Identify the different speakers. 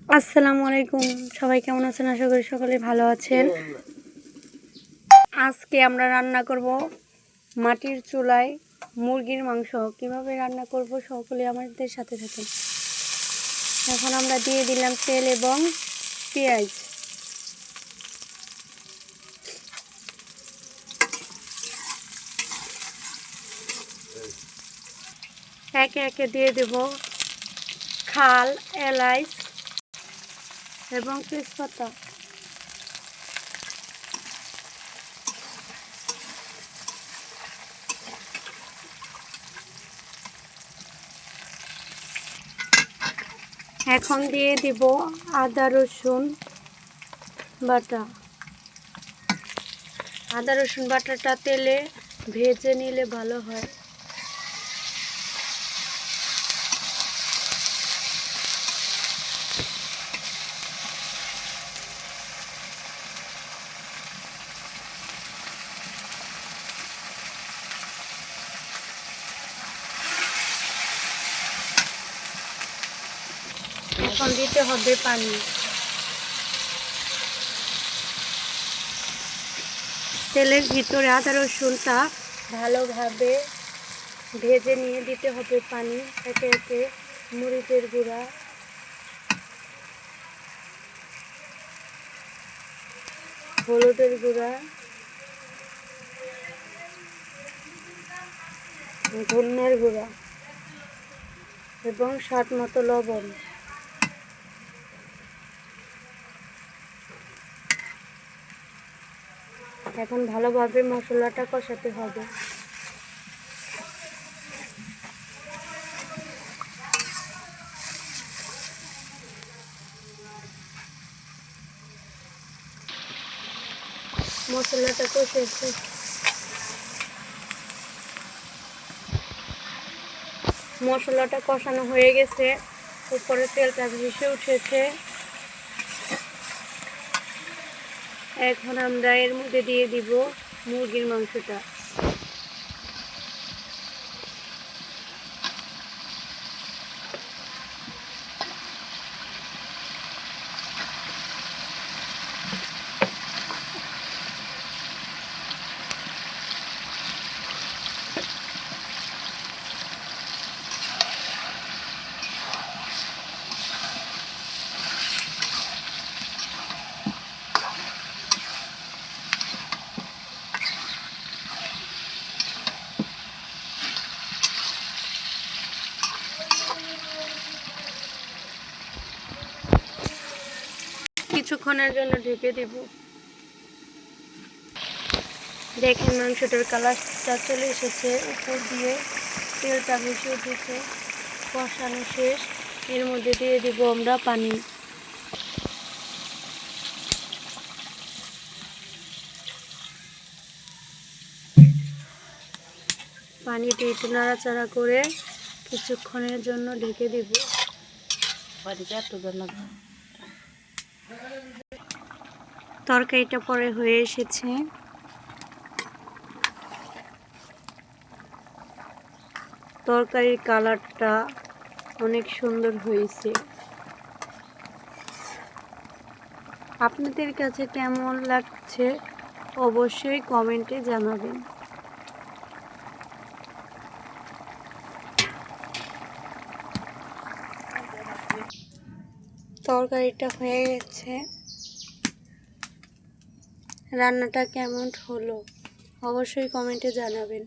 Speaker 1: আসসালামু আলাইকুম, সবাই কেমন আছেন? আশা করি সকলে ভালো আছেন। আজকে আমরা রান্না করব মাটির চুলায় মুরগির মাংস। কিভাবে রান্না করব সকলে আমাদের সাথে সাথে। এখন আমরা দিয়ে দিলাম তেল এবং পেঁয়াজ। একে একে দিয়ে দেব খাল, এলাচ এবং তেজপাতা। এখন দিয়ে দিব আদা রসুন বাটা। আদা রসুন বাটাটা তেলে ভেজে নিলে ভালো হয়। এখন দিতে হবে পানি। তেলের ভিতরে আদা রসুনটা ভালোভাবে ভেজে নিয়ে দিতে হবে পানি। একে একে মরিচের গুঁড়া, হলুদের গুঁড়া, ধনিয়ার গুঁড়া এবং স্বাদ মতো লবণ। এখন ভালোভাবে মশলাটা কষাতে হবে। মশলাটা কষেছে, মশলাটা কষানো হয়ে গেছে, উপরে তেলটা ভেসে উঠেছে। এখন আমরা এর মধ্যে দিয়ে দিব মুরগির মাংসটা। কিছুক্ষণের জন্য ঢেকে দেব। দেখেন মাংসটার কালারটা চলে এসেছে, উপর দিয়ে তেলটা ভেসে উঠেছে। কষানো শেষ, এর মধ্যে দিয়ে দিব আমরা পানি। পানি দিয়ে একটু নাড়াচাড়া করে কিছুক্ষণের জন্য ঢেকে দেব। তরকারিটা পরে হয়ে এসেছে। তরকারির কালারটা অনেক সুন্দর হয়েছে। আপনাদের কাছে কেমন লাগছে অবশ্যই কমেন্টে জানাবেন। তরকারিটা হয়ে গেছে। রান্নাটা কেমন হলো অবশ্যই কমেন্টে জানাবেন।